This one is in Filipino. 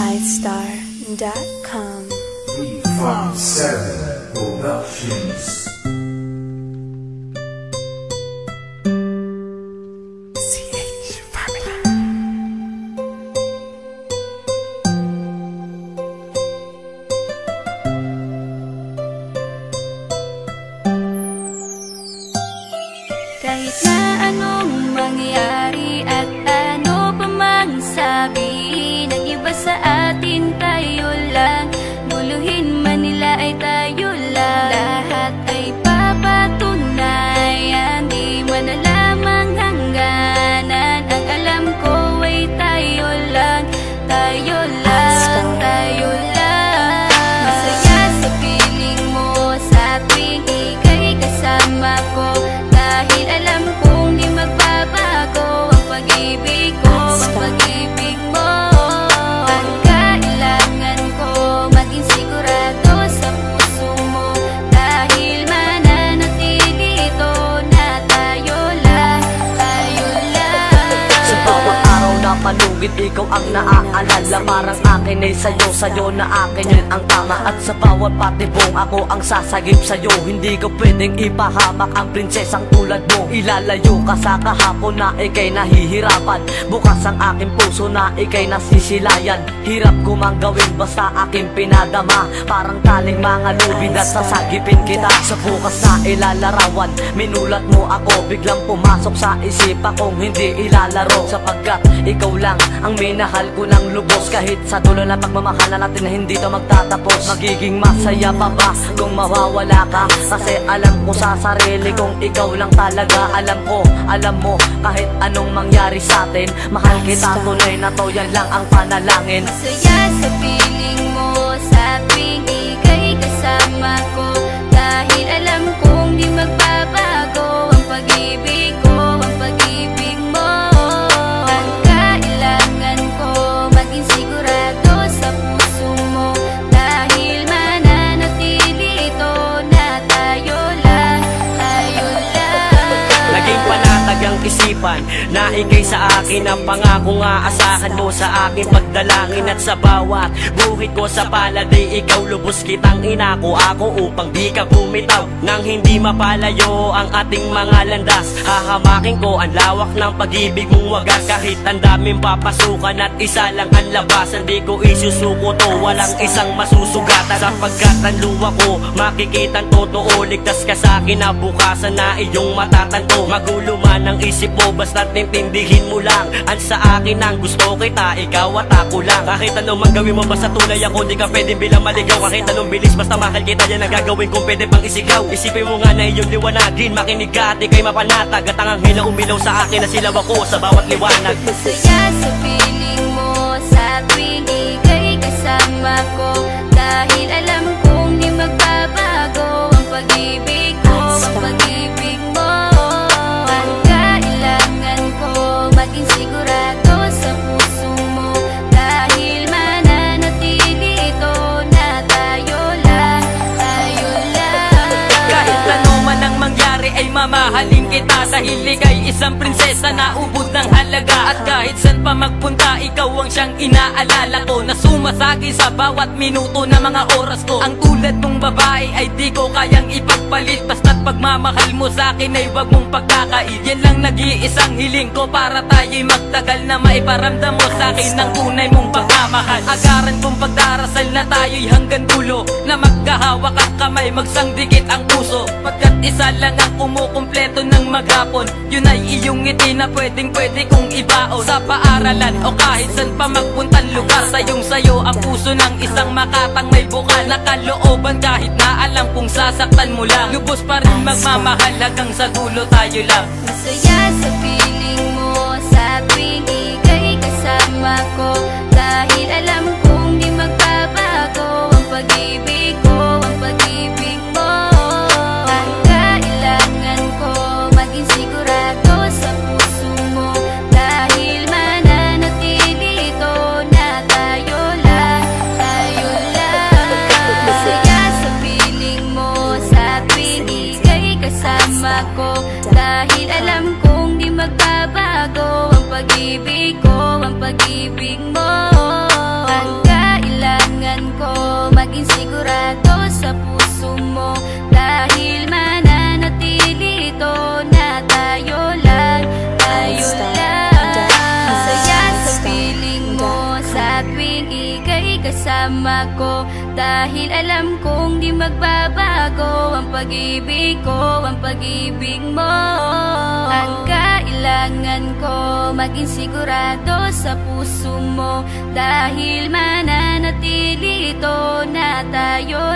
iStar.com. 357 Productions. Kahit na anong mangyari at ano pa mang sabi ng iba sa atin, tayo lang. Guluhin man nila ay tayo lang. Lahat ay papatunayan, di man alamang hangganan. Ang alam ko ay tayo lang, tayo lang, tayo lang. Masaya sa piling mo sa tuwing ika'y kasama ko, dahil alam kong di magbabago ang pag-ibig ko, ang pag-ibig mo. Ang kailangan ko maging sigurado sa puso mo, dahil mananatili ito na tayo lang, tayo lang. Sa bawat araw na palugit, ikaw ang naaalala. Parang akin ay sa'yo, sa'yo na akin yun ang tama. At sa bawat patibong, ako ang sasagip sa'yo. Hindi ko pwedeng ipahamak ang prinsesang tulad mo. Ilalayo ka sa kahapon na ika'y nahihirapan. Bukas ang aking puso na ika'y nasisilayan. Hirap ko mang gawin basta aking pinadama. Parang taling mga lubid at sasagipin kita. Sa bukas na ilalarawan, minulat mo ako. Biglang pumasok sa isipa kong hindi ilalaro. Sapagkat ikaw lang ang minahal ko ng lubos. Kahit sa dulo na pagmamahalan natin na hindi to magtatapos. Magiging masaya pa ba kung mawawala ka? Kasi alam ko sa sarili kong ikaw lang talaga. Alam ko, alam mo, kahit anong mangyari sa atin, mahal kita tunay na to, yan lang ang panalangin. Masaya sa piling mo sa tuwing ika'y kasama ko, dahil alam kong di magbabago ang pag-ibig ko, ang pag-ibig mo. Ang kailangan ko maging sigurado sa puso mo, dahil mananatili ito na tayo lang, tayo lang. Naging panatag ang isipan na ikay sa akin ang pangako nga asahan mo sa aking pagdalangin. At sa bawat buhit ko sa palad ay ikaw lubos kitang inako ako upang di ka bumitaw. Nang hindi mapalayo ang ating mga landas, hahamakin ko ang lawak ng pag-ibig mong wagas. Kahit ang daming papasukan at isa lang ang labasan, di ko isusuko to, walang isang masusugatan. Sapagkat ang luwa ko makikitang totoo, ligtas ka sa akin na bukasan na iyong matatanto. Magulo man ang isip mo, basta't intindihin mo lang ang sa akin ang gusto kita, ikaw at ako lang. Kahit anong mang gawin mo, basta tunay ako, di ka pwedeng bilang maligaw. Kahit anong bilis, basta mahal kita, yan ang gagawin kung pwede pang isigaw. Isipin mo nga na iyong liwanagin, makinig ka at ika'y mapanatag. At ang anghel na umilaw sa akin na silaw ako sa bawat liwanag. Masaya sa piling mo sa tuwing ika'y kasama ko, dahil alam kong di magbabago ang pag-ibig ko, ang pag-ibig mo. Ang kailangan ko maging sigurado sa puso mo, dahil mananatili ito na tayo lang, tayo lang. Kahit ano man ang mangyari ay mamahalin kita, dahil ika'y isang prinsesa na ubod ng halaga. At kahit saan pa magpunta, ikaw ang siyang inaalala ko, na sumasagi sa bawat minuto na mga oras ko. Ang tulad mong babae ay di ko kayang ipagpalit, basta't pagmamahal mo sa akin ay wag mong pagkakait. Yan lang nag-iisang hiling ko para tayo'y magtagal, na maiparamdam mo sa akin ng tunay mong pagmamahal. Agaran kong pagdarasal na tayo'y hanggang dulo, na magkahawak ang kamay, magsangdikit ang puso. Pagkat isa lang ang kumukumpleto ng maghapon, yun ay iyong ngiti na pwedeng pwede kong ibaon. Sa paaralan o kahit saan pa magpuntang lugar, sayong sayo ang puso ng isang makatang may bukal na kalooban. Kahit na alam kung sasaktan mo lang, lubos pa rin magmamahal hanggang sa dulo tayo lang. Masaya sa piling mo sa tuwing ika'y kasama ko, dahil alam kong di magbabago ang pag-ibig ko, ang pag-ibig mo. Ang kailangan ko maging sigurado sa puso mo, dahil mananatili ito na tayo lang, tayo lang. Masaya sa piling mo sa tuwing ika'y kasama ko, dahil alam kong di magbabago ang pag-ibig ko, ang pag-ibig mo. Ang kasama ko, dahil alam kong di magbabago ang pag-ibig ko, ang pag-ibig mo. Ang kailangan ko, maging sigurado sa puso mo, dahil mananatili ito na tayo